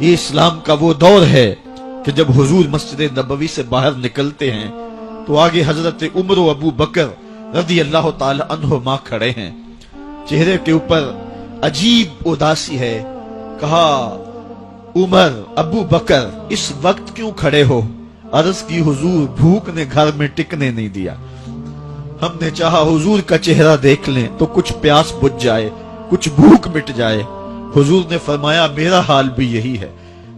یہ اسلام کا وہ دور ہے کہ جب حضور مسجد نبوی سے باہر نکلتے ہیں تو آگے حضرت عمر و ابو بکر رضی اللہ تعالی عنہما کھڑے ہیں، چہرے کے اوپر عجیب اداسی ہے۔ کہا عمر ابو بکر اس وقت کیوں کھڑے ہو؟ عرض کی حضور بھوک نے گھر میں ٹکنے نہیں دیا، ہم نے چاہا حضور کا چہرہ دیکھ لیں تو کچھ پیاس بجھ جائے، کچھ بھوک مٹ جائے۔ حضور نے فرمایا میرا حال بھی یہی ہے،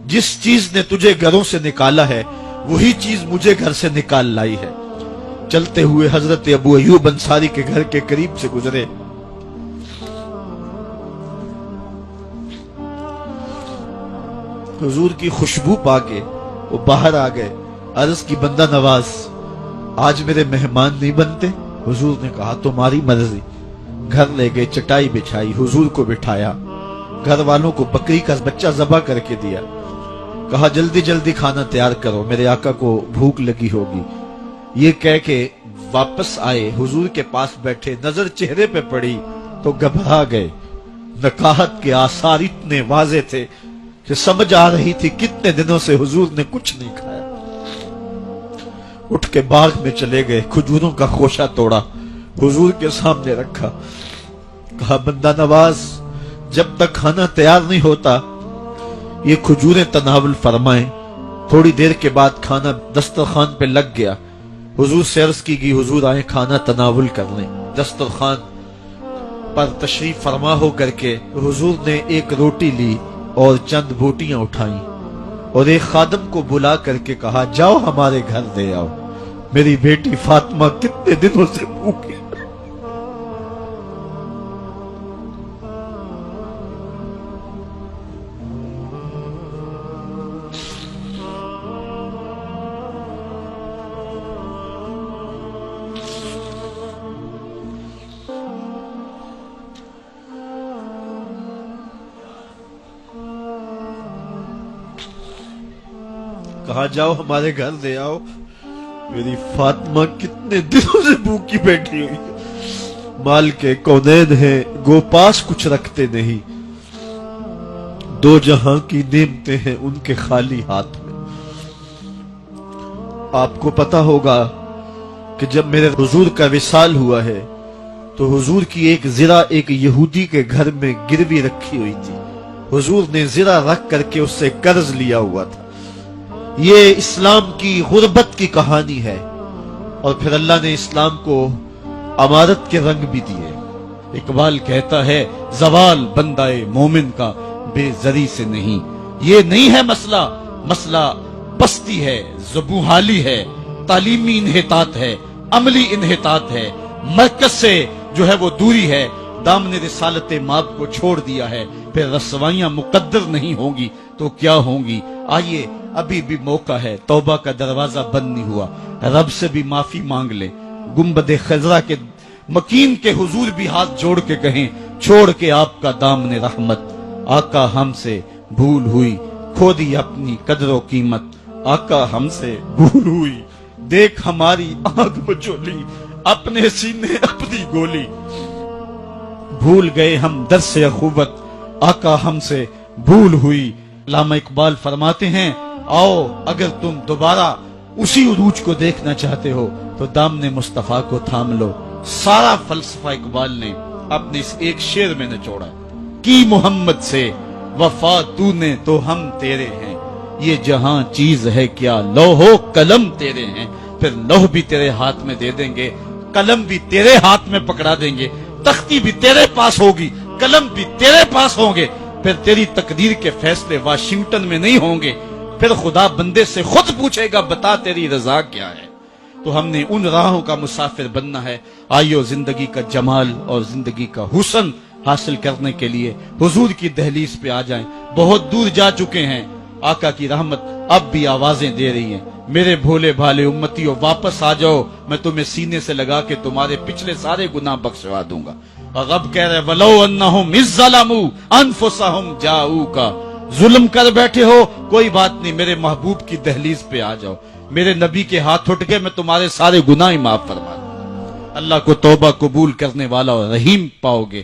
جس چیز نے تجھے گھروں سے نکالا ہے وہی چیز مجھے گھر سے نکال لائی ہے۔ چلتے ہوئے حضرت ابو ایوب انصاری کے گھر کے قریب سے گزرے، حضور کی خوشبو پا کے وہ باہر آ گئے۔ عرض کی بندہ نواز آج میرے مہمان نہیں بنتے؟ حضور نے کہا تمہاری مرضی۔ گھر لے گئے، چٹائی بچھائی، حضور کو بٹھایا، گھر والوں کو بکری کا بچہ ذبح کر کے دیا، کہا جلدی جلدی کھانا تیار کرو، میرے آقا کو بھوک لگی ہوگی۔ یہ کہہ کے واپس آئے، حضور کے پاس بیٹھے، نظر چہرے پہ پڑی تو گھبرا گئے۔ نکاحت کے آثار اتنے واضح تھے کہ سمجھ آ رہی تھی کتنے دنوں سے حضور نے کچھ نہیں کھایا۔ اٹھ کے باغ میں چلے گئے، کھجوروں کا خوشہ توڑا، حضور کے سامنے رکھا، کہا بندہ نواز جب تک کھانا تیار نہیں ہوتا یہ کھجوریں تناول فرمائیں۔ تھوڑی دیر کے بعد کھانا دسترخوان پہ لگ گیا، حضور سے عرض کی گئی حضور آئیں کھانا تناول کر لیں۔ دسترخوان پر تشریف فرما ہو کر کے حضور نے ایک روٹی لی اور چند بوٹیاں اٹھائیں اور ایک خادم کو بلا کر کے کہا جاؤ ہمارے گھر دے آؤ، میری بیٹی فاطمہ کتنے دنوں سے بھوکی۔ کہا جاؤ ہمارے گھر دے آؤ، میری فاطمہ کتنے دنوں سے بھوکی بیٹھی ہوئی ہے۔ مال کے کونین ہیں گو پاس کچھ رکھتے نہیں، دو جہاں کی نعمتیں ہیں ان کے خالی ہاتھ میں۔ آپ کو پتا ہوگا کہ جب میرے حضور کا وصال ہوا ہے تو حضور کی ایک زرہ ایک یہودی کے گھر میں گروی رکھی ہوئی تھی، حضور نے زرہ رکھ کر کے اس سے قرض لیا ہوا تھا۔ یہ اسلام کی غربت کی کہانی ہے، اور پھر اللہ نے اسلام کو امارت کے رنگ بھی دیے۔ اقبال کہتا ہے زوال بندہ مومن کا بے زری سے نہیں، یہ نہیں ہے مسئلہ، مسئلہ پستی ہے، زبوحالی ہے، تعلیمی انحطاط ہے، عملی انحطاط ہے، مرکز سے جو ہے وہ دوری ہے، دامن رسالت ماب کو چھوڑ دیا ہے۔ پھر رسوائیاں مقدر نہیں ہوں گی تو کیا ہوں گی؟ آئیے ابھی بھی موقع ہے، توبہ کا دروازہ بند نہیں ہوا، رب سے بھی معافی مانگ لیں۔ گنبد خضرا کے مکین کے حضور بھی ہاتھ جوڑ کے کہیں چھوڑ کے آپ کا دامن رحمت، آقا ہم سے بھول ہوئی، کھو دی اپنی قدر و قیمت، آقا ہم سے بھول ہوئی، دیکھ ہماری آنکھ بچولی، اپنے سینے اپنی گولی، بھول گئے ہم درس اخوت، آقا ہم سے بھول ہوئی۔ علامہ اقبال فرماتے ہیں آؤ اگر تم دوبارہ اسی عروج کو دیکھنا چاہتے ہو تو دامن مصطفیٰ کو تھام لو۔ سارا فلسفہ اقبال نے اپنے اس ایک شعر میں نچوڑا کی محمد سے وفا تو نے تو ہم تیرے ہیں، یہ جہاں چیز ہے کیا لوح و قلم تیرے ہیں۔ پھر لوح بھی تیرے ہاتھ میں دے دیں گے، قلم بھی تیرے ہاتھ میں پکڑا دیں گے، تختی بھی تیرے پاس ہوگی، قلم بھی تیرے پاس ہوں گے۔ پھر تیری تقدیر کے فیصلے واشنگٹن میں نہیں ہوں گے، پھر خدا بندے سے خود پوچھے گا بتا تیری رضا کیا ہے۔ تو ہم نے ان راہوں کا مسافر بننا ہے۔ آئیو زندگی کا جمال اور زندگی کا حسن حاصل کرنے کے لیے حضور کی دہلیز پہ آ جائیں۔ بہت دور جا چکے ہیں، آقا کی رحمت اب بھی آوازیں دے رہی ہیں، میرے بھولے بھالے امتیوں واپس آ جاؤ، میں تمہیں سینے سے لگا کے تمہارے پچھلے سارے گناہ بخشوا دوں گا۔ اور رب کہہ رہے وَلَوْ أَنَّهُمْ إِذْ ظَلَمُوا أَنفُسَهُمْ جَاءُوكَ، ظلم کر بیٹھے ہو کوئی بات نہیں، میرے محبوب کی دہلیز پہ آ جاؤ، میرے نبی کے ہاتھ اٹھ کے میں تمہارے سارے گناہ معاف فرما دوں۔ اللہ کو توبہ قبول کرنے والا اور رحیم پاؤ گے۔